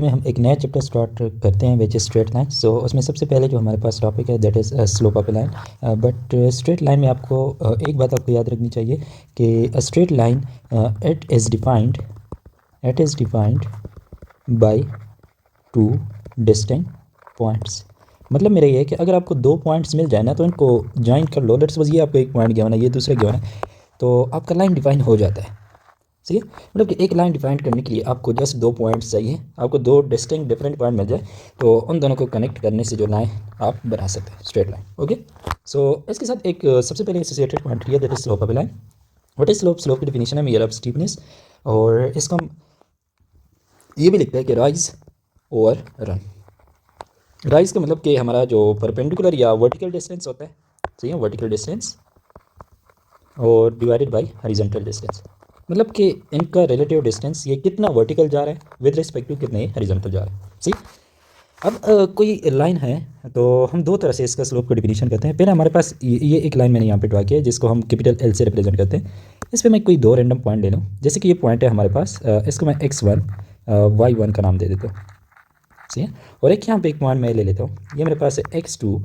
में हम एक नया चैप्टर स्टार्ट करते हैं विच इज़ स्ट्रेट लाइन। सो उसमें सबसे पहले जो हमारे पास टॉपिक है that is slope of A line. But straight line में आपको एक बात आपको याद रखनी चाहिए कि straight line it is defined by two distinct points. मतलब मेरा ये है कि अगर आपको दो पॉइंट्स मिल जाए ना तो इनको ज्वाइन कर लो। लेट्स सपोज ये आपको एक पॉइंट गिवन है, ये दूसरा गिवन है, तो आपका लाइन डिफाइन हो जाता है। सही है, मतलब कि एक लाइन डिफाइन करने के लिए आपको जस्ट दो पॉइंट्स चाहिए। आपको दो डिस्टिंक्ट डिफरेंट पॉइंट मिल जाए तो उन दोनों को कनेक्ट करने से जो लाइन आप बना सकते हैं स्ट्रेट लाइन। ओके, सो इसके साथ एक सबसे पहले एसोसिएटेड पॉइंट लिया that is slope of A line. What is slope? Slope की डेफिनेशन है मेजर ऑफ स्टीपनेस, और इसको हम ये भी लिखते हैं कि राइज और रन। राइज का मतलब कि हमारा जो परपेंडिकुलर या वर्टिकल डिस्टेंस होता है, सही है, वर्टिकल डिस्टेंस और डिवाइडेड बाय हॉरिजॉन्टल डिस्टेंस। मतलब कि इनका रिलेटिव डिस्टेंस ये कितना वर्टिकल जा रहा है विद रिस्पेक्ट टू कितने हॉरिजॉन्टल जा रहा है। सही, अब कोई लाइन है तो हम दो तरह से इसका स्लोप को डिफिनीशन करते हैं। पहले हमारे पास ये एक लाइन मैंने यहाँ पे ड्रा किया है जिसको हम कैपिटल एल से रिप्रेजेंट करते हैं। इस पर मैं कोई दो रैंडम पॉइंट ले लूँ, जैसे कि ये पॉइंट है हमारे पास, इसको मैं x1 y1 का नाम दे देता हूँ। सही है, और एक यहाँ पे एक पॉइंट मैं ले लेता हूँ, ये मेरे पास है x2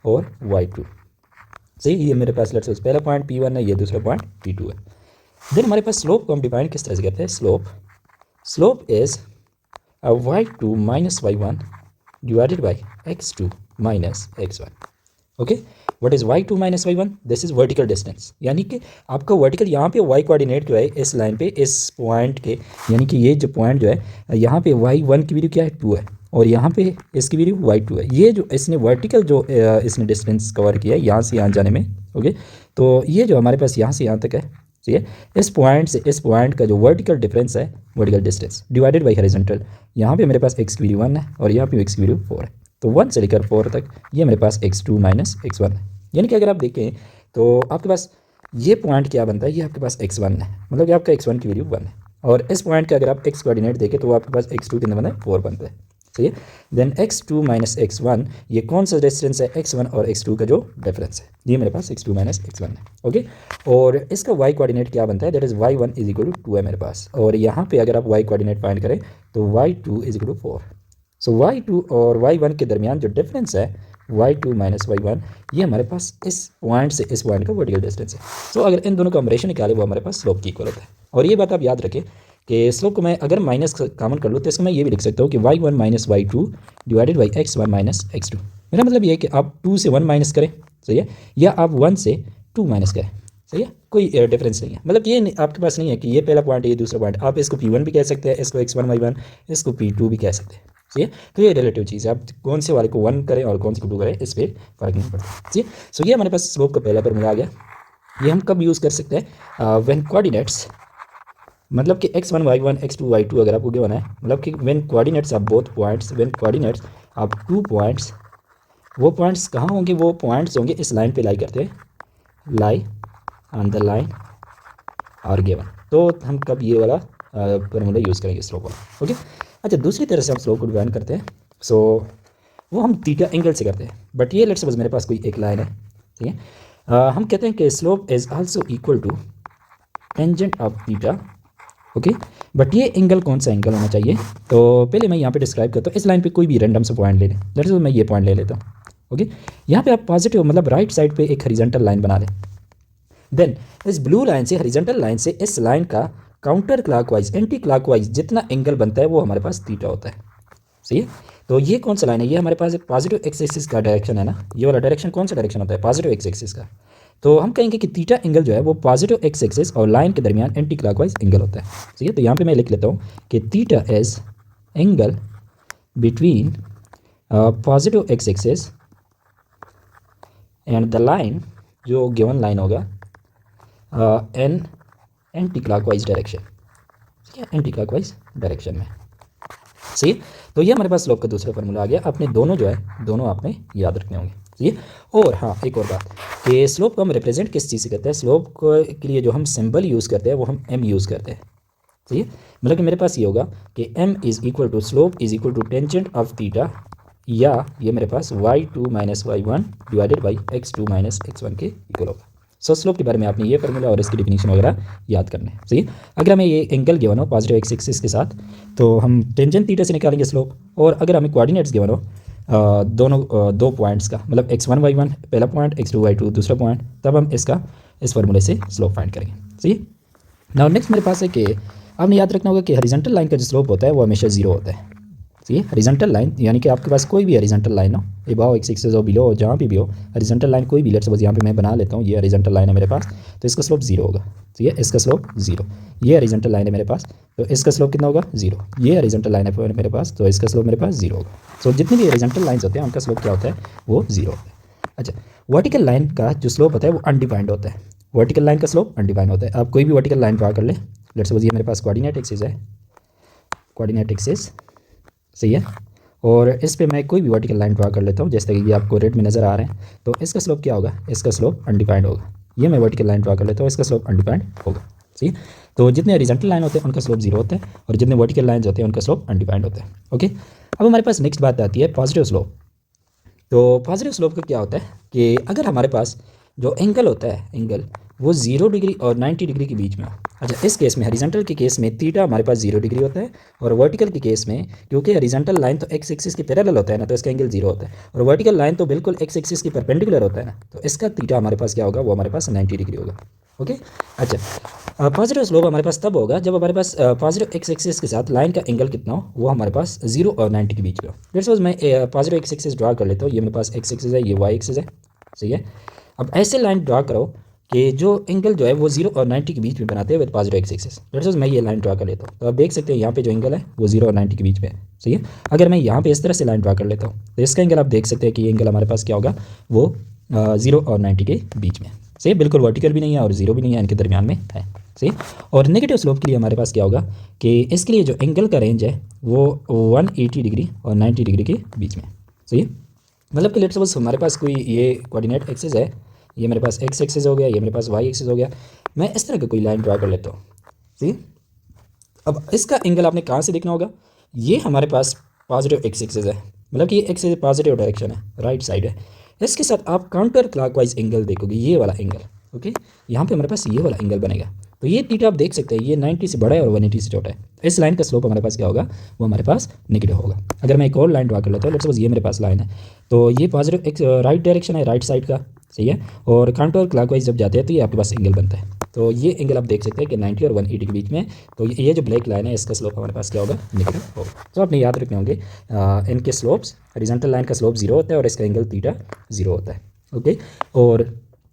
और y2। सही, ये मेरे पास लेट्स सपोज पहला पॉइंट p1 है, ये दूसरा पॉइंट p2 है। देन हमारे पास स्लोप को हम डिफाइन किस तरह से करते हैं? Slope is y2 minus y1 divided by x2 minus x1। Okay, what is y2 minus y1? This is vertical distance, यानी कि आपका वर्टिकल यहाँ पे y कोऑर्डिनेट जो है इस लाइन पे, इस पॉइंट के, यानी कि ये जो पॉइंट जो है यहाँ पे y1 की वैल्यू क्या है? 2 है, और यहाँ पे इसकी वैल्यू y2 है। ये जो इसने वर्टिकल जो इसने डिस्टेंस कवर किया है यहाँ से यहाँ जाने में, ओके, तो ये जो हमारे पास यहाँ से यहाँ तक है, ठीक है, इस पॉइंट से इस पॉइंट का जो वर्टिकल डिफरेंस है, vertical distance divided by horizontal, यहाँ पे मेरे पास x की वैल्यू 1 है और यहाँ पे x की वैल्यू 4 है, तो 1 से लेकर 4 तक ये मेरे पास x2 माइनस x1 है। यानी कि अगर आप देखें तो आपके पास ये पॉइंट क्या बनता है? ये आपके पास x1 है, मतलब कि आपका x1 की वैल्यू 1 है, और इस पॉइंट का अगर आप x कोऑर्डिनेट देखें तो आपके पास x2 कितना बनता है? 4 बनता है। सही है, देन x2 माइनस x1, ये कौन सा डिस्टेंस है? x1 और x2 का जो डिफरेंस है, ये मेरे पास x2 माइनस x1 है। ओके, और इसका y कोऑर्डिनेट क्या बनता है? That is y1 is equal to 2 है मेरे पास, और यहाँ पे अगर आप y कोऑर्डिनेट फाइंड करें तो y2 is equal to 4। So y2 और y1 के दरमियान जो डिफरेंस है y2 माइनस y1, ये हमारे पास इस पॉइंट से इस पॉइंट का वर्टिकल डिस्टेंस है। सो अगर इन दोनों का हम रेशो निकाले वो हमारे पास स्लोप की इक्वल होता है। और ये बात आप याद रखें कि स्लोप को मैं अगर माइनस कॉमन कर लूँ तो इसको मैं ये भी लिख सकता हूँ कि y1 minus y2 divided by x1 minus x2। मेरा मतलब ये है कि आप 2 से 1 माइनस करें, सही है, या आप 1 से 2 माइनस करें, सही है, कोई डिफरेंस नहीं है। मतलब ये आपके पास नहीं है कि ये पहला पॉइंट है ये दूसरा पॉइंट, आप इसको p1 भी कह सकते हैं, इसको x1 y1, इसको p2 भी कह सकते हैं। सही है, तो ये रिलेटिव चीज़ है, आप कौन से वाले को 1 करें और कौन से को 2 करें इस पर फर्क नहीं पड़ता। सही है, सो ये हमारे पास स्लोप का पहला फॉर्मूला आ गया। ये हम कब यूज़ कर सकते हैं? व्हेन कोऑर्डिनेट्स, मतलब कि x1 y1 x2 y2 अगर आपको गिवन है, मतलब कि when coordinates of both points, when coordinates of two points, वो पॉइंट्स कहाँ होंगे? वो पॉइंट्स होंगे इस लाइन पे लाई करते हैं, लाई ऑन द लाइन और गिवन। तो हम कब ये वाला फॉर्मूला यूज़ करेंगे स्लोप वाला। ओके, अच्छा, दूसरी तरह से हम स्लोप को डिफाइन करते हैं, सो वो हम थीटा एंगल से करते हैं। बट ये लेट्स सपोज मेरे पास कोई एक लाइन है, ठीक है, हम कहते हैं कि slope is also equal to tangent of theta. Okay, but ये एंगल कौन सा एंगल होना चाहिए? तो पहले मैं यहाँ पे डिस्क्राइब करता हूँ। इस लाइन पे कोई भी रैंडम सा पॉइंट ले लें, लेट्स सपोज मैं ये पॉइंट ले लेता हूँ। ओके, यहाँ पे आप पॉजिटिव मतलब राइट साइड पे एक हॉरिजॉन्टल लाइन बना लें। देन इस ब्लू लाइन से, हॉरिजॉन्टल लाइन से इस लाइन का काउंटर क्लॉकवाइज, एंटी क्लॉकवाइज जितना एंगल बनता है वो हमारे पास थीटा होता है। सही है, तो ये कौन सा लाइन है? ये हमारे पास एक पॉजिटिव एक्स एक्सिस का डायरेक्शन है ना, ये वाला डायरेक्शन कौन सा डायरेक्शन होता है? पॉजिटिव एक्स एक्सिस का। तो हम कहेंगे कि थीटा एंगल जो है वो पॉजिटिव एक्स एक्सिस और लाइन के दरमियान एंटी क्लॉकवाइज एंगल होता है। ठीक है, तो यहाँ पे मैं लिख लेता हूँ कि theta is angle between positive x axis and the line, जो गिवन लाइन होगा एन एंटी क्लॉकवाइज डायरेक्शन, ठीक है, एंटी क्लॉकवाइज डायरेक्शन में। सही है, तो ये हमारे पास स्लोप का दूसरा फार्मूला आ गया। आपने दोनों जो है दोनों आपने याद रखने होंगे। सही है, और हाँ एक और बात कि स्लोप को हम रिप्रेजेंट किस चीज़ से करते हैं? स्लोप के लिए जो हम सिंबल यूज़ करते हैं वो हम m यूज़ करते हैं। सही है, मतलब कि मेरे पास ये होगा कि m is equal to slope is equal to tangent of theta, या ये मेरे पास y2 minus y1 divided by x2 minus x1 के इक्वल होगा। सो स्लोप के बारे में आपने ये फार्मूला और इसकी डिफिनीशन वगैरह याद करना है। सही है। अगर हमें ये एंगल गिवन हो पॉजिटिव एक्स एक्सिस के साथ तो हम टेंजेंट थीटा से निकालेंगे स्लोप, और अगर हमें कोऑर्डिनेट्स गिवन हो दोनों दो पॉइंट्स का, मतलब x1 y1 पहला पॉइंट, x2 y2 दूसरा पॉइंट, तब हम इसका इस फार्मूले से स्लोप फाइंड करेंगे। सही। नाउ नेक्स्ट मेरे पास है कि आपने याद रखना होगा कि हॉरिजॉन्टल लाइन का जो स्लोप होता है वो हमेशा जीरो होता है। सही है। हॉरिजॉन्टल लाइन यानी कि आपके पास कोई भी हॉरिजॉन्टल लाइन हो, अबव एक्स एक्सिस हो, बिलो हो, जहाँ भी हो, हॉरिजॉन्टल लाइन कोई भी, लेट्स सपोज यहाँ पे मैं बना लेता हूँ, ये हॉरिजॉन्टल लाइन है मेरे पास, तो इसका स्लोप जीरो होगा। ठीक है, इसका स्लोप जीरो। ये हॉरिजॉन्टल लाइन है मेरे पास, तो इसका स्लोप कितना होगा? जीरो। ये हॉरिजॉन्टल लाइन है मेरे पास, तो इसका स्लोप मेरे पास जीरो होगा। सो जितनी भी हॉरिजॉन्टल लाइन्स होते हैं उनका स्लोप क्या होता है? वो जीरो होता है। अच्छा, वर्टिकल लाइन का जो स्लोप होता है वो अनडिफाइंड होता है। वर्टिकल लाइन का स्लोप अनडिफाइंड होता है। आप कोई भी वर्टिकल लाइन ड्रा कर ले, लेट्स सपोज ये मेरे पास कोऑर्डिनेट एक्सिस है, कोऑर्डिनेट एक्सिस। सही है। और इस पे मैं कोई भी वर्टिकल लाइन ड्रा कर लेता हूँ, जैसे कि ये आपको रेड में नज़र आ रहे हैं, तो इसका स्लोप क्या होगा? इसका स्लोप अनडिफाइंड होगा। ये मैं वर्टिकल लाइन ड्रा कर लेता हूँ, इसका स्लोप अनडिफाइंड होगा। सही है। तो जितने हॉरिजॉन्टल लाइन होते हैं उनका स्लोप जीरो होता है, और जितने वर्टिकल लाइन्स होते हैं उनका स्लोप अनडिफाइंड होता है। ओके, अब हमारे पास नेक्स्ट बात आती है पॉजिटिव स्लोप। तो पॉजिटिव स्लोप का क्या होता है कि अगर हमारे पास जो एंगल होता है, एंगल वो 0 डिग्री और 90 डिग्री के बीच में हो। अच्छा, इस केस में हॉरिजॉन्टल के केस में थीटा हमारे पास 0 डिग्री होता है, और वर्टिकल के केस में क्योंकि हॉरिजॉन्टल लाइन तो एक्स एक्सिस के पैरेलल होता है ना, तो इसका एंगल 0 होता है, और वर्टिकल लाइन तो बिल्कुल एक्स एक्सिस की परपेंडिकुलर होता है ना, तो इसका थीटा हमारे पास क्या होगा? वो हमारे पास 90 डिग्री होगा। ओके। अच्छा, पॉजिटिव स्लोप हमारे पास तब होगा जब हमारे पास पॉजिटिव एक्स एक्सिस के साथ लाइन का एंगल कितना हो, वो हमारे पास 0 और 90 के बीच में हो। लेट्स सपोज मैं पॉजिटिव एक्स एक्सिस ड्रा कर लेता हूँ, ये मेरे पास एक्स एक्सिस है, ये वाई एक्सिस है। सही है। अब ऐसे लाइन ड्रा करो कि जो एंगल जो है वो 0 और 90 के बीच में बनाते हैं with positive x axis. Let's suppose मैं ये लाइन ड्रा कर लेता हूँ, तो आप देख सकते हैं यहाँ पे जो एंगल है वो 0 और 90 के बीच में है। सही है। अगर मैं यहाँ पे इस तरह से लाइन ड्रा कर लेता हूँ, तो इसका एंगल आप देख सकते हैं कि ये एंगल हमारे पास क्या होगा? वो 0 और 90 के बीच में। सही, बिल्कुल वर्टिकल भी नहीं है और जीरो भी नहीं है, इनके दरमियान में है। सही। और नेगेटिव स्लोप के लिए हमारे पास क्या होगा कि इसके लिए जो एंगल का रेंज है वो 180 डिग्री और 90 डिग्री के बीच में। सही है। मतलब कि लेट्स सपोज हमारे पास कोई ये कोऑर्डिनेट एक्सिस है, ये मेरे पास एक्स एक्सिस हो गया, ये मेरे पास वाई एक्सिस हो गया, मैं इस तरह का कोई लाइन ड्रा कर लेता हूँ। ठीक। अब इसका एंगल आपने कहाँ से देखना होगा? ये हमारे पास पॉजिटिव एक्स एक्सिस है, मतलब कि ये एक्स पॉजिटिव डायरेक्शन है, राइट साइड है। इसके साथ आप काउंटर क्लॉकवाइज एंगल देखोगे, ये वाला एंगल। ओके, यहाँ पे हमारे पास ये वाला एंगल बनेगा, तो ये थीटा आप देख सकते हैं ये 90 से बड़ा है और 180 से छोटा है। इस लाइन का स्लोप हमारे पास क्या होगा? वो हमारे पास नेगेटिव होगा। अगर मैं एक और लाइन ड्रा कर लेता हूँ, लेट्स सपोज ये मेरे पास लाइन है, तो ये पॉजिटिव एक्स राइट डायरेक्शन है, राइट साइड का। सही है। और काउंटर क्लॉकवाइज जब जाते हैं तो ये आपके पास एंगल बनता है, तो ये एंगल आप देख सकते हैं कि 90 और 180 के बीच में। तो ये जो ब्लैक लाइन है इसका स्लोप हमारे पास क्या होगा? नेगेटिव होगा। तो आपने याद रखने होंगे इनके स्लोप्स, हॉरिजॉन्टल लाइन का स्लोप 0 होता है और इसका एंगल थीटा 0 होता है। ओके। और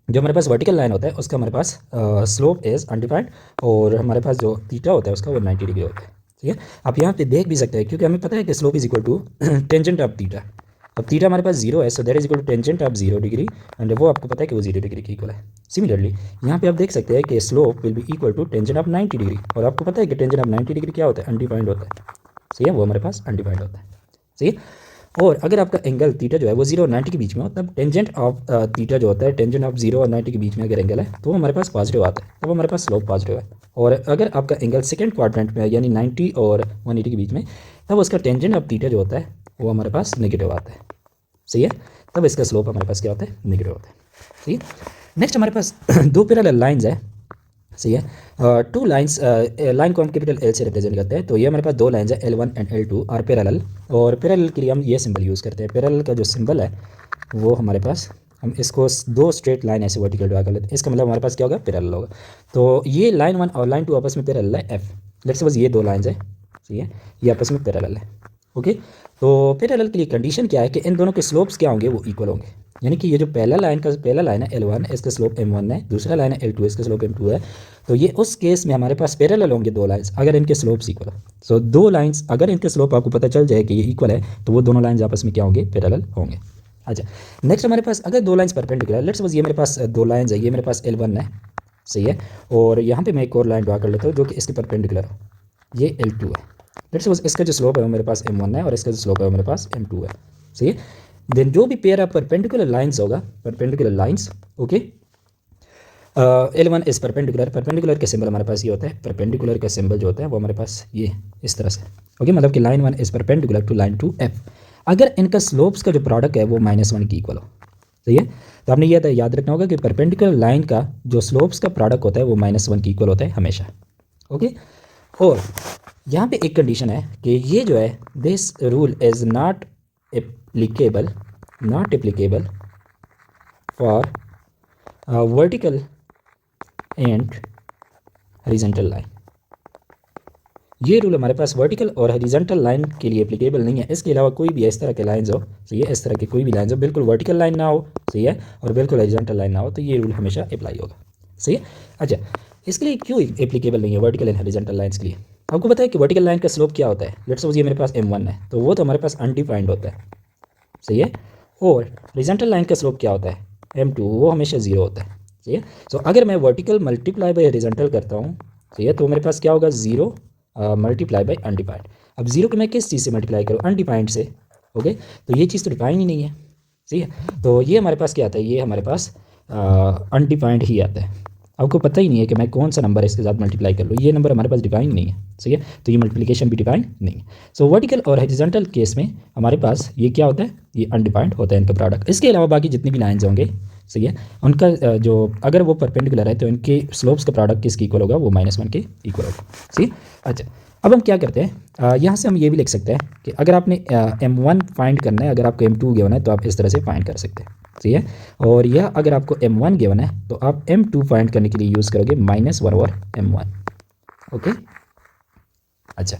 जो हमारे पास वर्टिकल लाइन होता है उसका हमारे पास स्लोप इज़ अनडिफाइंड, और हमारे पास जो थीटा होता है उसका वो 90 डिग्री होता है। ठीक है। आप यहाँ पे देख भी सकते हैं क्योंकि हमें पता है कि slope is equal to tangent of theta. अब थीटा हमारे पास 0 है, so that is equal to tangent of 0 degree, and वो आपको पता है कि वो 0 डिग्री के इक्वल है। सिमिलरली यहाँ पे आप देख सकते हैं कि slope will be equal to tangent of 90 degree, और आपको पता है कि टेंजेंट ऑफ 90 डिग्री क्या होता है? अनडिफाइंड होता है। सही है, वो हमारे पास अनडिफाइंड होता है। सही है। और अगर आपका एंगल थीटा जो है वो 0 और 90 के बीच में हो, तब टेंजेंट ऑफ थीटा जो होता है, टेंजेंट ऑफ 0 और 90 के बीच में अगर एंगल है तो हमारे पास पॉजिटिव आता है, तब हमारे पास स्लोप पॉजिटिव है। और अगर आपका एंगल सेकंड क्वाड्रेंट में है, यानी 90 और 180 के बीच में, तब उसका टेंजेंट ऑफ थीटा जो होता है वो हमारे पास नेगेटिव आता है। सही है। तब इसका स्लोप हमारे पास क्या होता है? नेगेटिव होता है। सही है। नेक्स्ट हमारे पास दो पैरेलल लाइंस है। सही है। टू लाइंस, लाइन को हम कैपिटल एल से रिप्रेजेंट करते हैं, तो ये हमारे पास दो लाइंस है L1 and L2 are parallel, और पैरेलल के लिए हम ये सिंबल यूज़ करते हैं। पैरेलल का जो सिंबल है वो हमारे पास, हम इसको दो स्ट्रेट लाइन ऐसे वर्टिकल ड्रा कर लेते हैं, इसका मतलब हमारे पास क्या होगा? पैरेलल होगा। तो ये लाइन 1 और लाइन 2 आपस में पैरेलल है F। लेट्स सपोज ये दो लाइंस है, सही है, ये आपस में पैरेलल है। ओके। तो पैरेलल के लिए कंडीशन क्या है कि इन दोनों के स्लोप्स क्या होंगे? वो इक्वल होंगे। यानी कि ये जो पहला लाइन है L1, इसका स्लोप M1 है, दूसरा लाइन है L2, इसका स्लोप M2 है। तो ये उस केस में हमारे पास पैरेलल होंगे दो लाइंस अगर इनके स्लोप्स इक्वल हो। सो दो लाइंस अगर इनके स्लोप आपको पता चल जाए कि ये इक्वल है, तो वो दोनों लाइंस आपस में क्या होंगे? पैरेलल होंगे। अच्छा, नेक्स्ट हमारे पास अगर दो लाइंस परपेंडिकुलर है, लेट्स सपोज ये मेरे पास दो लाइंस है, ये मेरे पास L1 है, सही है, और यहाँ पे मैं एक और लाइन ड्रा कर लेता हूँ जो कि इसके परपेंडिकुलर हो, ये L2 है। लेट्स सपोज इसका जो स्लोप है वो मेरे पास M1 है और इसका जो स्लोप है वो मेरे पास M2 है। सही है। देन जो भी पेयर ऑफ परपेंडिकुलर लाइंस होगा, perpendicular lines, okay, L1 is perpendicular, perpendicular का सिंबल हमारे पास ये होता है, परपेंडिकुलर का सिंबल जो होता है वो हमारे पास ये इस तरह से। ओके, मतलब कि line 1 is perpendicular to line 2 F। अगर इनका स्लोप्स का जो प्रोडक्ट है वो -1 की इक्वल हो, सही है। तो आपने ये याद रखना होगा कि परपेंडिकुलर लाइन का जो स्लोप्स का प्रोडक्ट होता है वो -1 की इक्वल होता है हमेशा। ओके। और यहाँ पे एक कंडीशन है कि ये जो है this rule is not applicable for vertical and horizontal line. ये रूल हमारे पास वर्टिकल और हॉरिजॉन्टल लाइन के लिए एप्लीकेबल नहीं है। इसके अलावा कोई भी इस तरह के लाइंस हो, सही है, इस तरह के कोई भी लाइंस हो, बिल्कुल वर्टिकल लाइन ना हो, सही है, और बिल्कुल हॉरिजॉन्टल लाइन ना हो, तो ये रूल हमेशा अप्लाई होगा। सही है। अच्छा, इसके लिए क्यों एप्लीकेबल नहीं है वर्टिकल एंड हॉरिजॉन्टल लाइंस के लिए? आपको पता है कि वर्टिकल लाइन का स्लोप क्या होता है? लेट्स सपोज ये मेरे पास m1 है, तो वो तो हमारे पास अनडिफाइंड होता है, सही है। और हॉरिजॉन्टल लाइन का स्लोप क्या होता है? m2, वो हमेशा 0 होता है, सही है। सो अगर मैं वर्टिकल मल्टीप्लाई बाय हॉरिजॉन्टल करता हूँ, सही है, तो मेरे पास क्या होगा? 0 मल्टीप्लाई बाय अनडिफाइंड। अब 0 को मैं किस चीज़ से मल्टीप्लाई करूँ? अनडिफाइंड से। ओके, तो ये चीज़ तो डिफाइंड ही नहीं है, सही है। तो ये हमारे पास क्या आता है? ये हमारे पास अनडिफाइंड ही आता है। आपको पता ही नहीं है कि मैं कौन सा नंबर इसके साथ मल्टीप्लाई कर लूँ, ये नंबर हमारे पास डिफाइंड नहीं है, सही है। तो ये मल्टीप्लिकेशन भी डिफाइंड नहीं है। सो वर्टिकल और हॉरिजॉन्टल केस में हमारे पास ये क्या होता है? ये अनडिफाइंड होता है इनका प्रोडक्ट। इसके अलावा बाकी जितनी भी लाइन्स होंगे, सही है, उनका जो अगर वो परपेंडिकुलर है तो इनके स्लोप्स का प्रोडक्ट किसकी इक्वल होगा? वो -1 के इक्वल होगा, सही है। अच्छा, अब हम क्या करते हैं, यहाँ से हम ये भी लिख सकते हैं कि अगर आपने m1 फाइंड करना है, अगर आपको m2 गिवन है तो आप इस तरह से फाइंड कर सकते हैं, सही है। और यह अगर आपको m1 गिवन है तो आप m2 फाइंड करने के लिए यूज़ करोगे -1 ओवर m1। ओके। अच्छा,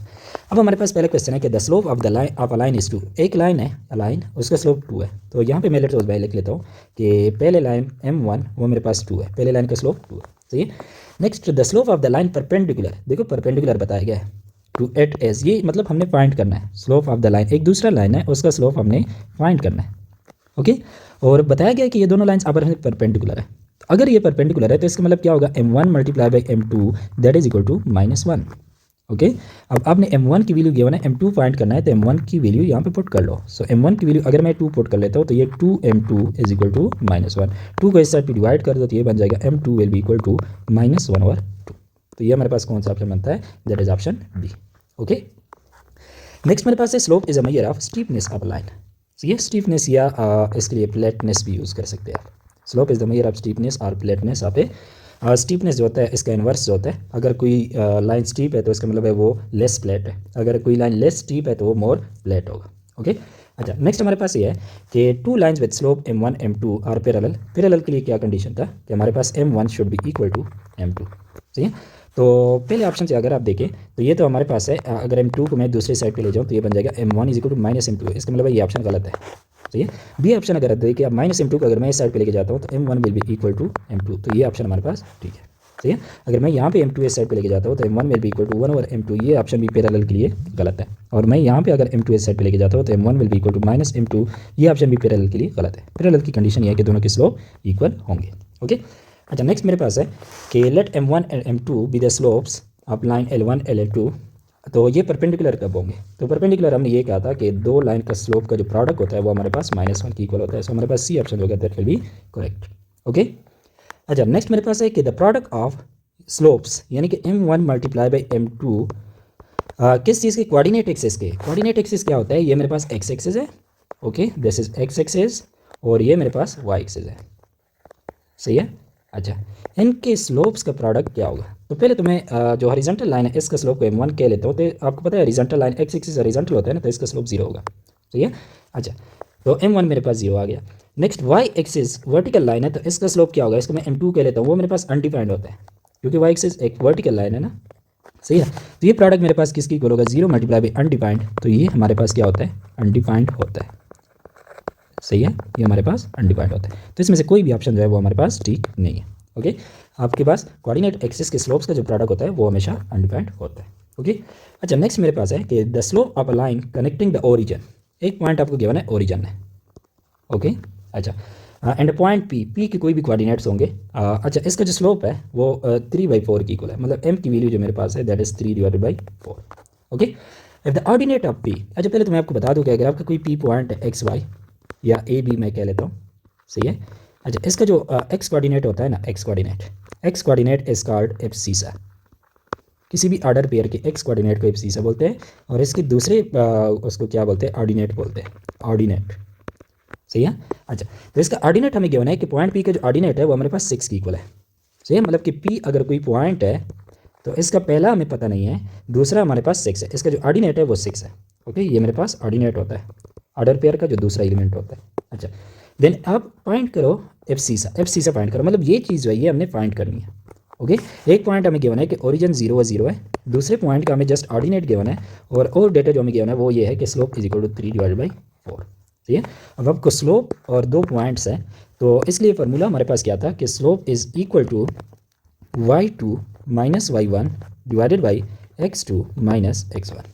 अब हमारे पास पहला क्वेश्चन है कि the slope of the line of a line is 2। एक लाइन है अलाइन, उसका स्लोप 2 है। तो यहाँ पे मैं लेट्स सपोज लिख लेता हूँ कि पहले लाइन m1 वो मेरे पास 2 है, पहले लाइन का स्लोप 2 है, सही है। Next the slope of the line perpendicular, देखो परपेंडिकुलर बताया गया है टू एट एज, ये मतलब हमने फाइंड करना है स्लोप ऑफ द लाइन, एक दूसरा लाइन है उसका स्लोप हमने फाइंड करना है। ओके। और बताया गया है कि ये दोनों लाइन्स आपस में परपेंडिकुलर है। तो अगर ये परपेंडिकुलर है तो इसका मतलब क्या होगा? m1 multiply by m2 that is equal to -1। Okay. अब आपने m1 की वैल्यू गिवन है, m2 फाइंड करना है, तो m1 की वैल्यू यहाँ पे पुट कर लो। सो m1 की वैल्यू अगर मैं 2 पुट कर लेता हूँ तो ये 2m2 इज इक्वल टू -1। 2 को इस साइड पे डिवाइड कर दो तो ये बन जाएगा m2 will be equal to -1 over 2। तो ये हमारे पास कौन सा ऑप्शन बनता है? That is option B. Okay. Next मेरे पास है slope is a measure of steepness of line. ये स्टीफनेस या इसके लिए फ्लैटनेस भी यूज़ कर सकते हैं आप। Slope is the major of steepness और फ्लैटनेस आप स्टीपनेस जो होता है इसका इन्वर्स जो होता है, अगर कोई लाइन स्टीप है तो इसका मतलब है वो लेस फ्लैट है, अगर कोई लाइन लेस स्टीप है तो वो मोर फ्लैट होगा। ओके। अच्छा, नेक्स्ट हमारे पास ये है कि two lines with slope m1 m2 are parallel. Parallel के लिए क्या कंडीशन था कि हमारे पास m1 should be equal to m2, सही है। तो पहले ऑप्शन से अगर आप देखें तो ये तो हमारे पास है, अगर m2 को मैं दूसरी साइड पे ले जाऊँ तो ये बन जाएगा m1 is equal to -m2, इसका मतलब ये ऑप्शन गलत है, सही है। बी ऑप्शन अगर देखिए आप -m2 को अगर मैं इस साइड पे लेके जाता हूँ तो m1 will be equal to m2, तो ये ऑप्शन हमारे पास ठीक है, सही है। अगर मैं यहाँ पे m2 इस साइड पे लेके जाता हूँ तो m1 will be equal to 1 over m2, ये ऑप्शन भी पैरेलल के लिए गलत है। और मैं यहाँ पे अगर m2 इस साइड पे लेके जाता हूँ तो m1 will be equal to -m2, ये ऑप्शन भी पैरेलल के लिए गलत है। पैरेलल की कंडीशन ये है कि दोनों के स्लोप इक्वल होंगे। ओके। अच्छा, नेक्स्ट मेरे पास है कि let m1 and m2 be the slopes of line L1 L2। तो ये परपेंडिकुलर कब होंगे? तो परपेंडिकुलर हमने ये कहा था कि दो लाइन का स्लोप का जो प्रोडक्ट होता है वो हमारे पास -1 की इक्वल होता है। सो हमारे पास सी ऑप्शन होगा, that will B correct. Okay. अच्छा, नेक्स्ट मेरे पास है कि द प्रोडक्ट ऑफ स्लोप्स यानी कि m1 मल्टीप्लाई बाई m2 किस चीज़ के? कोऑर्डिनेट एक्सिस के। कोऑर्डिनेट एक्सिस क्या होता है? ये मेरे पास x एक्सिस है, okay, this is x axis, और ये मेरे पास y एक्सिस है, सही है। अच्छा, इनके स्लोप्स का प्रोडक्ट क्या होगा? तो पहले तो मैं जो हॉरिजॉन्टल लाइन है इसका स्लोप को m1 कह लेता हूँ। तो आपको पता है horizontal line x axis horizontal होता है ना, तो इसका स्लोप 0 होगा, सही है। अच्छा, तो m1 मेरे पास 0 आ गया। Next y axis vertical line है, तो इसका स्लोप क्या होगा? इसको मैं m2 कह लेता हूँ, वो मेरे पास अनडिफाइंड होता है क्योंकि y एक्सिस एक वर्टिकल लाइन है ना, सही है। तो ये प्रोडक्ट मेरे पास किसकी इक्वल होगा? 0 मल्टीप्लाई बाई अनडिफाइंड, तो ये हमारे पास क्या होता है? अनडिफाइंड होता है, सही है, ये हमारे पास अनडिफाइंड होता है। तो इसमें से कोई भी ऑप्शन जो है वो हमारे पास ठीक नहीं है। ओके। आपके पास कोऑर्डिनेट एक्सिस के स्लोप्स का जो प्रोडक्ट होता है वो हमेशा अनडिफाइंड होता है। ओके। अच्छा, नेक्स्ट मेरे पास है कि the slope of a line connecting the origin, एक पॉइंट आपको गिवन है, ओरिजिन है, ओके। अच्छा, एंड पॉइंट पी के कोई भी कोऑर्डिनेट्स होंगे। अच्छा, इसका जो स्लोप है वो 3/4 की इक्वल है, मतलब m की वैल्यू जो मेरे पास है that is 3/4। Okay. If the ordinate of p, अच्छा पहले तो मैं आपको बता दूं कि अगर आपका कोई p पॉइंट है एक्स वाई या ए बी मैं कह लेता हूँ, सही है। अच्छा, इसका जो एक्स कोऑर्डिनेट होता है ना, x coordinate is called abscissa. किसी भी ऑर्डर पेयर के एक्स कोऑर्डिनेट को एब्सीसा बोलते हैं, और इसके दूसरे उसको क्या बोलते हैं? ऑर्डिनेट बोलते हैं, ऑर्डिनेट, सही है। अच्छा, तो इसका ऑर्डिनेट हमें गिवन है कि पॉइंट पी का जो ऑर्डिनेट है वो हमारे पास 6 के इक्वल है। सही है, मतलब कि पी अगर कोई पॉइंट है तो इसका पहला हमें पता नहीं है, दूसरा हमारे पास 6 है, इसका जो ऑर्डिनेट है वो 6 है। ओके, ये मेरे पास ऑर्डिनेट होता है ऑर्डर पेयर का जो दूसरा एलिमेंट होता है। अच्छा, देन आप फाइंड करो एफ सी से फाइंड करो, मतलब ये चीज़ जो है ये हमने फाइंड करनी है। ओके, एक पॉइंट हमें गिवन है कि ओरिजिन 0 व 0 है, दूसरे पॉइंट का हमें जस्ट ऑर्डिनेट गिवन है, और डेटा जो हमें गिवन है वो ये है कि स्लोप इज इक्वल टू 3/4। ठीक है, अब आपको स्लोप और 2 पॉइंट्स हैं, तो इसलिए फार्मूला हमारे पास क्या था कि slope is equal to y2 minus y1 divided by x2 minus x1।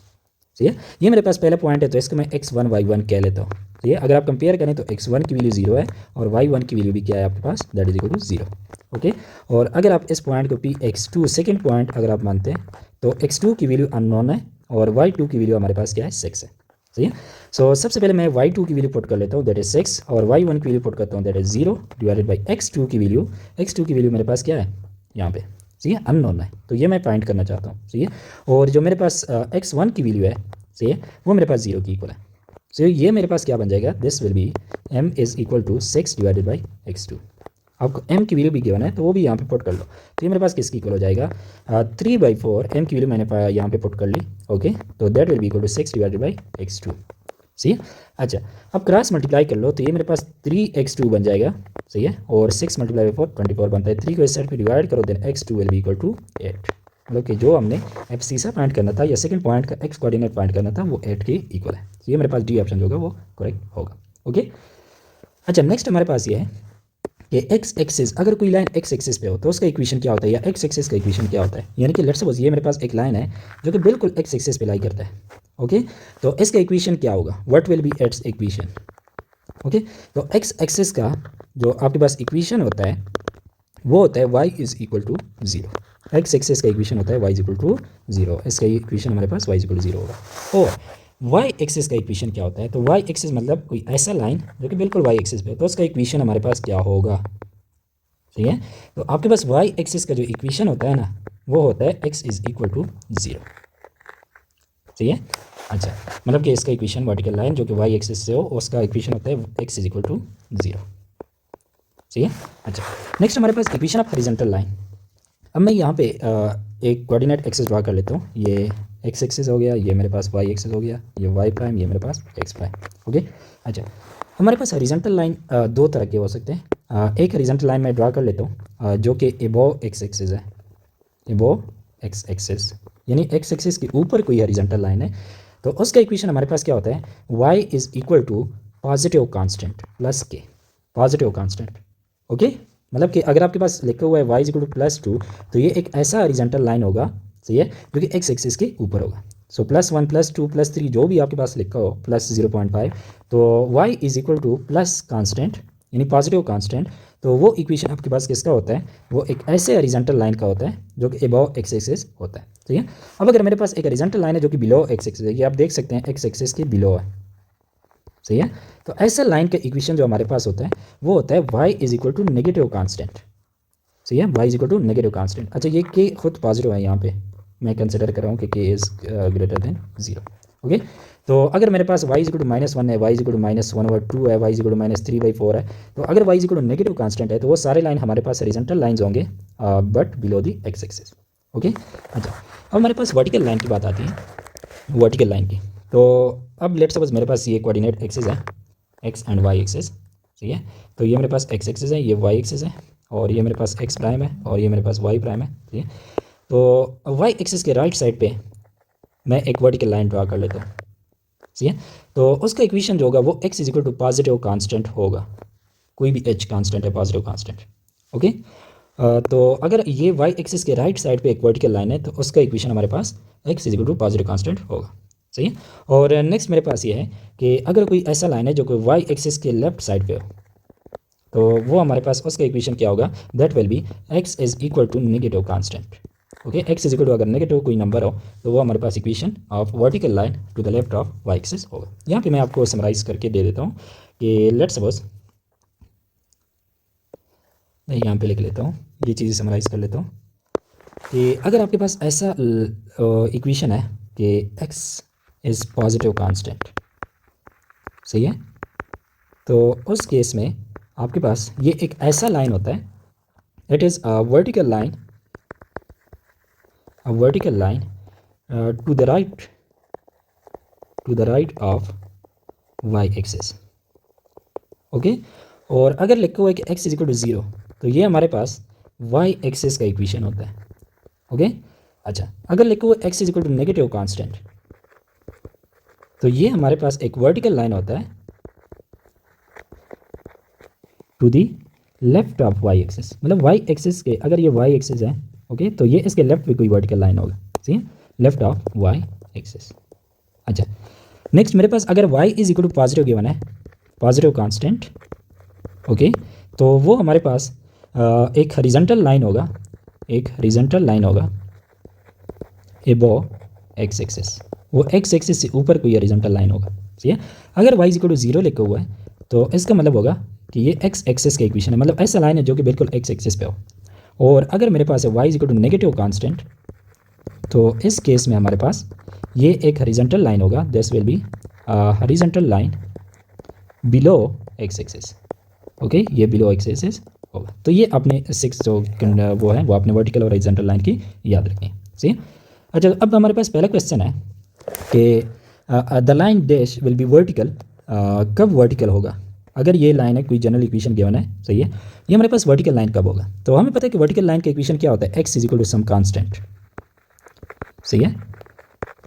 ठीक है, ये मेरे पास पहला पॉइंट है तो इसको मैं x1 y1 कह लेता हूँ। ठीक है, अगर आप कंपेयर करें तो x1 की वैल्यू 0 है और y1 की वैल्यू भी क्या है आपके पास, that is equal to 0। Okay, और अगर आप इस पॉइंट को पी x2 सेकेंड पॉइंट अगर आप मानते हैं तो x2 की वैल्यू अननोन है और y2 की वैल्यू हमारे पास क्या है, 6 है। सही है, सो सबसे पहले मैं y2 की वैल्यू पुट कर लेता हूँ, दैट इज 6, और y1 की वैल्यू पुट करता हूँ, that is 0 divided by x2 की वैल्यू मेरे पास क्या है यहाँ पे, सही है, अननोन है, तो ये मैं फाइंड करना चाहता हूँ। सही है, और जो मेरे पास x1 की वैल्यू है, सही है, वो मेरे पास 0 की इक्वल है। सो ये मेरे पास क्या बन जाएगा, this will be m is equal to 6 divided by x2। आपको m की वैल्यू भी गिवन है तो वो भी यहाँ पे पुट कर लो, तो ये मेरे पास किसकी इक्वल हो जाएगा, 3/4, m की वैल्यू मैंने यहाँ पे पुट कर ली। ओके, तो that will be equal to 6 divided by x2। सही है, अच्छा, अब क्रॉस मल्टीप्लाई कर लो तो ये मेरे पास 3x2 बन जाएगा। सही है, और 6 मल्टीप्लाई बाई 4 24 बनता है, 3 को इस साइड पे डिवाइड करो then x2 will be equal to 8। मतलब कि जो हमने एफ सी सा फाइंड करना था या सेकंड पॉइंट का एक्स कोऑर्डिनेट फाइंड करना था वो 8 के इक्वल है। तो ये मेरे पास डी ऑप्शन जो होगा वो करेक्ट होगा। ओके, अच्छा, नेक्स्ट हमारे पास ये है कि एक्स एक्सिस, अगर कोई लाइन एक्स एक्सिस पे हो तो उसका इक्वेशन क्या होता है, या एक्स एक्सिस का इक्वेशन क्या होता है, यानी कि लेट्स सपोज ये मेरे पास एक लाइन है जो कि बिल्कुल एक्स एक्सिस पे लाई करता है। ओके, तो इसका इक्वेशन क्या होगा, what will be it's equation. Okay, तो एक्स एक्सिस का जो आपके पास इक्वेशन होता है वो होता है y is equal to 0। X axis का इक्वेशन होता है y इज इक्वल टू 0, इसका इक्वेशन हमारे पास y इज इक्वल टू 0 होगा। और y एक्सिस का इक्वेशन क्या होता है, तो y एक्सिस मतलब कोई ऐसा लाइन जो कि बिल्कुल y एक्सिस पे, तो उसका इक्वेशन हमारे पास क्या होगा। ठीक है, तो आपके पास y एक्सिस का जो इक्वेशन होता है ना वो होता है x इज इक्वल टू 0। ठीक है, अच्छा, मतलब कि इसका इक्वेशन वर्टिकल लाइन जो कि y एक्सिस से हो उसका इक्वेशन होता है x इज इक्वल टू 0। ठीक है, अच्छा, नेक्स्ट हमारे पास इक्वेशन ऑफ हॉरिजॉन्टल लाइन। अब मैं यहाँ पे एक कोऑर्डिनेट एक्सिस ड्रा कर लेता हूँ, ये एक्स एक्सिस हो गया, ये मेरे पास वाई एक्सिस हो गया, ये वाई प्राइम, ये मेरे पास एक्स प्राइम। ओके, अच्छा, हमारे पास हॉरिजॉन्टल लाइन दो तरह के हो सकते हैं। एक हॉरिजॉन्टल लाइन मैं ड्रा कर लेता हूँ जो कि एबोव एक्स एक्सिस है, एबोव एक्स एक्सिस, यानी एक्स एक्सिस के ऊपर कोई हॉरिजॉन्टल लाइन है, तो उसका इक्वेशन हमारे पास क्या होता है, y is equal to positive constant plus k, positive constant. Okay, मतलब कि अगर आपके पास लिखा हुआ है y इज इक्वल टू +2 तो ये एक ऐसा हॉरिजॉन्टल लाइन होगा, सही है, जो कि एक्स एक्सिस के ऊपर होगा। सो +1 +2 +3 जो भी आपके पास लिखा हो +0.5, तो y is equal two plus constant यानी पॉजिटिव कांस्टेंट, तो वो इक्वेशन आपके पास किसका होता है, वो एक ऐसे हॉरिजॉन्टल लाइन का होता है जो कि अबव एक्स एक्सिस होता है। ठीक है, अब अगर मेरे पास एक हॉरिजॉन्टल लाइन है जो कि बिलो एक्स एक्सिस है, ये आप देख सकते हैं एक्स एक्सिस के बिलो है। सही है, तो ऐसा लाइन का इक्वेशन जो हमारे पास होता है वो होता है y is equal to negative constant. सही है, y is equal to negative constant. अच्छा, ये k खुद पॉजिटिव है, यहाँ पे मैं कंसिडर कर रहा हूँ कि k is greater than 0। Okay, तो अगर मेरे पास y इज इक्वल टू -1 है, y इज इक्वल टू -1/2 है, y इज इक्वल टू -3/4 है, तो अगर y is equal to negative constant है तो वो सारे लाइन हमारे पास हॉरिजॉन्टल लाइंस होंगे but below the x axis. Okay, अच्छा, अब हमारे पास वर्टिकल लाइन की बात आती है, वर्टिकल लाइन की। तो अब लेट्स सपोज मेरे पास ये कोऑर्डिनेट एक्सिस है, एक्स एंड वाई एक्सिस। ठीक है, तो ये मेरे पास एक्स एक्सिस है, ये वाई एक्सिस है, और ये मेरे पास एक्स प्राइम है, और ये मेरे पास वाई प्राइम है। ठीक है, तो वाई एक्सिस के राइट साइड पे मैं एक वर्टिकल लाइन ड्रा कर लेता हूँ। ठीक है, तो उसका इक्वेशन जो होगा वो X is equal to positive constant होगा, कोई भी एच कांस्टेंट है, पॉजिटिव कांस्टेंट। ओके, तो अगर ये वाई एक्सिस के राइट साइड पे एक वर्टिकल लाइन है तो उसका इक्वेशन हमारे पास X is equal to positive constant होगा। सही है, और नेक्स्ट मेरे पास ये है कि अगर कोई ऐसा लाइन है जो कि वाई एक्सिस के लेफ्ट साइड पे हो तो वो हमारे पास उसका इक्वेशन क्या होगा, that will be X is equal to negative constant. Okay, X is equal to अगर नेगेटिव कोई नंबर हो तो वो हमारे पास equation of vertical line to the left of Y axis होगा। यहाँ पे मैं आपको समराइज करके दे देता हूँ कि लेट्स सपोज मैं यहाँ पे लिख लेता हूँ, ये चीज़ें समराइज कर लेता हूँ कि अगर आपके पास ऐसा इक्वेशन है कि x इज़ पॉजिटिव कांस्टेंट, सही है, तो उस केस में आपके पास ये एक ऐसा लाइन होता है, it is a vertical line, to the right of Y axis. Okay, और अगर लिखा हुआ है कि x इज इक्वल टू 0 तो ये हमारे पास y एक्सिस का इक्वेशन होता है। ओके, अच्छा, अगर लिखा हुआ है x is equal to negative constant तो ये हमारे पास एक वर्टिकल लाइन होता है to the left of y axis, मतलब y एक्सिस के, अगर ये y एक्सिस है ओके तो ये इसके लेफ्ट पे कोई वर्टिकल लाइन होगा, सही है, लेफ्ट ऑफ y एक्सिस। अच्छा, नेक्स्ट मेरे पास अगर y is equal to positive given है, पॉजिटिव कांस्टेंट, ओके, तो वो हमारे पास एक हॉरिजॉन्टल लाइन होगा, एबो x एक्सिस, वो x एक्सिस से ऊपर कोई हॉरिजॉन्टल लाइन होगा, ठीक है। अगर y इज इक्वल टू 0 लिखा हुआ है तो इसका मतलब होगा कि ये x एक्सिस का इक्वेशन है, मतलब ऐसा लाइन है जो कि बिल्कुल x एक्सिस पे हो। और अगर मेरे पास है y is equal to negative constant तो इस केस में हमारे पास ये एक हॉरिजॉन्टल लाइन होगा, this will be horizontal line below x axis, okay, ये बिलो x एक्सिस होगा। तो ये अपने 6 जो वो है वो अपने वर्टिकल और हॉरिजॉन्टल लाइन की याद रखें, सही है। अच्छा, अब हमारे पास पहला क्वेश्चन है कि the line dash will be vertical, कब वर्टिकल होगा, अगर ये लाइन है, कोई जनरल इक्वेशन गिवन है, सही है, ये हमारे पास वर्टिकल लाइन कब होगा। तो हमें पता है कि वर्टिकल लाइन का इक्वेशन क्या होता है, x is equal to some constant, सही है।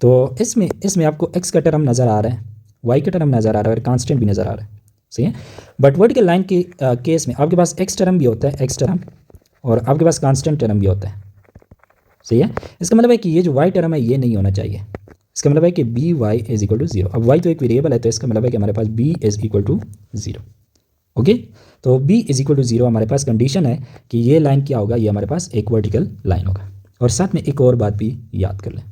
तो इसमें आपको x का टर्म नज़र आ रहा है, y का टर्म नज़र आ रहा है और कांस्टेंट भी नज़र आ रहा है, सही है। बट वर्टिकल लाइन के केस में आपके पास x टर्म भी होता है, x टर्म, और आपके पास कांस्टेंट टर्म भी होता है, सही है। इसका मतलब है कि ये जो y टर्म है ये नहीं होना चाहिए, इसका मतलब है कि b y is equal to 0। अब y तो एक वेरिएबल है तो इसका मतलब है कि हमारे पास b is equal to 0, okay. तो b इज इक्वल टू 0 हमारे पास कंडीशन है कि ये लाइन क्या होगा, ये हमारे पास एक वर्टिकल लाइन होगा। और साथ में एक और बात भी याद कर लें,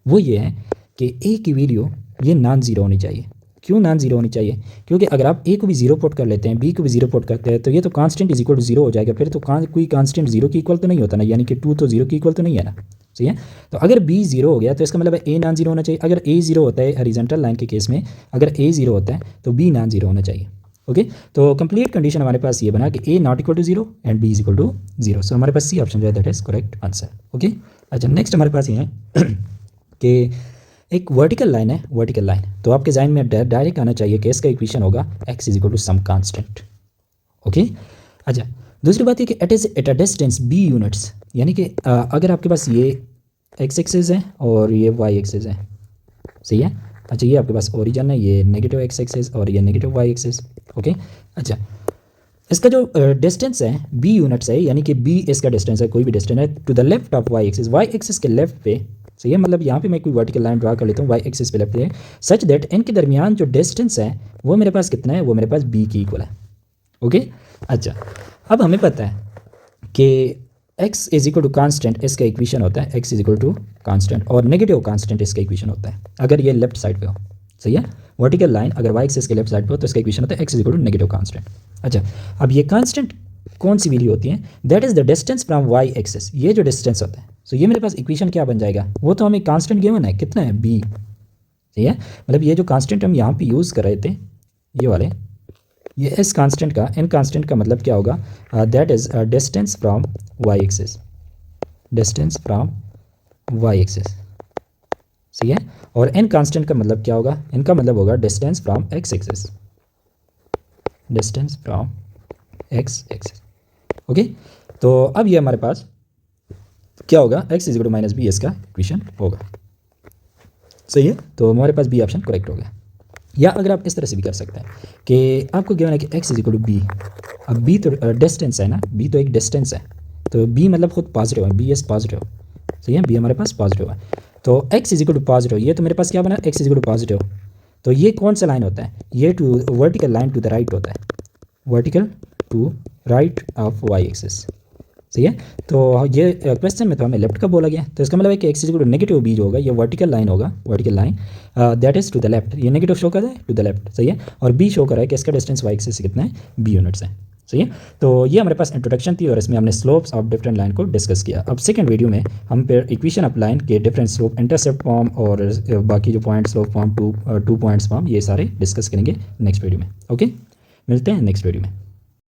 वो ये है कि a की वैल्यू ये नॉन ज़ीरो होनी चाहिए। क्यों नॉन ज़ीरो होनी चाहिए, क्योंकि अगर आप a को भी 0 पुट कर लेते हैं, b को भी 0 पुट करते हैं तो ये तो कांस्टेंट इज इक्वल टू 0 हो जाएगा, फिर तो कोई कांस्टेंट 0 की इक्वल तो नहीं होता ना, यानी कि 2 तो 0 की इक्वल तो नहीं है ना, सही है। तो अगर b 0 हो गया तो इसका मतलब है a नॉन ज़ीरो होना चाहिए। अगर a 0 होता है हॉरिजॉन्टल लाइन के केस में, अगर a 0 होता है तो b नॉन ज़ीरो होना चाहिए, ओके। तो कंप्लीट कंडीशन हमारे पास ये बना कि a not equal to 0 and b is equal to 0, so हमारे पास सी ऑप्शन जो है that is correct answer, okay. अच्छा, नेक्स्ट हमारे पास ये है कि एक वर्टिकल लाइन है, वर्टिकल लाइन, तो आपके जहन में डायरेक्ट आना चाहिए कि इसका इक्वेशन होगा x is equal to some constant, okay. अच्छा, दूसरी बात ये कि it is at a distance b units, यानी कि अगर आपके पास ये x एक्सिस है और ये y एक्सिस है, सही है। अच्छा, ये आपके पास ओरिजिन है, ये नेगेटिव x एक्सिस और ये नेगेटिव y एक्सिस, ओके। अच्छा, इसका जो डिस्टेंस है b यूनिट्स है, यानी कि b इसका डिस्टेंस है, कोई भी डिस्टेंस है to the left of y axis, y axis के लेफ्ट पे, सही है। मतलब यहाँ पे मैं कोई वर्टिकल लाइन ड्रा कर लेता हूँ y एक्सिस पे लेफ्ट पे, सच दैट इनके दरमियान जो डिस्टेंस है वो मेरे पास कितना है, वो मेरे पास b की इक्वल है, ओके। अच्छा, अब हमें पता है कि x is equal to constant इसका इक्वेशन होता है, x is equal to constant, और नेगेटिव कांस्टेंट इसका इक्वेशन होता है अगर ये लेफ्ट साइड पे हो, सही है। वर्टिकल लाइन अगर y एक्सिस के लेफ्ट साइड पे हो तो इसका इक्वेशन होता है x is equal to negative constant. अच्छा, अब ये कांस्टेंट कौन सी वैल्यू होती है, that is the distance from y axis, ये जो डिस्टेंस होता है, सो ये मेरे पास इक्वेशन क्या बन जाएगा, वो तो हमें कांस्टेंट गिवन है, कितना है b, सही है। मतलब ये जो कांस्टेंट हम यहाँ पे यूज़ कर रहे थे, ये वाले, ये इस कांस्टेंट का, इन कांस्टेंट का मतलब क्या होगा, that is distance from y axis, distance from y axis, सही है। और इन कांस्टेंट का मतलब क्या होगा, इनका मतलब होगा distance from x axis, distance from x axis, okay. तो अब ये हमारे पास क्या होगा, x is equal to minus b इसका इक्वेशन होगा, सही है। तो हमारे पास बी ऑप्शन करेक्ट हो गया। या अगर आप इस तरह से भी कर सकते हैं कि आपको गिवन है कि x is equal to b, अब b तो डिस्टेंस है ना, b तो एक डिस्टेंस है, तो b मतलब खुद पॉजिटिव है, b इज पॉजिटिव, सही है, b हमारे पास पॉजिटिव है। तो x is equal to positive, ये तो मेरे पास क्या बना, x is equal to positive, तो ये कौन सा लाइन होता है, ये to vertical line to the right होता है, vertical to right of y axis, सही है। तो ये क्वेश्चन में तो हमें लेफ्ट का बोला गया, तो इसका मतलब है कि x is equal to negative b जो होगा ये वर्टिकल लाइन होगा, vertical line that is to the left, ये नेगेटिव शो कर रहा है टू द लेफ्ट, सही है। और b शो कर रहा है कि इसका डिस्टेंस y एक्सिस से कितना है, b यूनिट्स है, सही है। तो ये हमारे पास इंट्रोडक्शन थी और इसमें हमने स्लोप्स ऑफ डिफरेंट लाइन को डिस्कस किया। अब सेकंड वीडियो में हम फिर इक्वेशन ऑफ लाइन के डिफरेंट स्लोप, इंटरसेप्ट फॉर्म और बाकी जो point slope form, two points form, ये सारे डिस्कस करेंगे नेक्स्ट वीडियो में, ओके। मिलते हैं नेक्स्ट वीडियो में।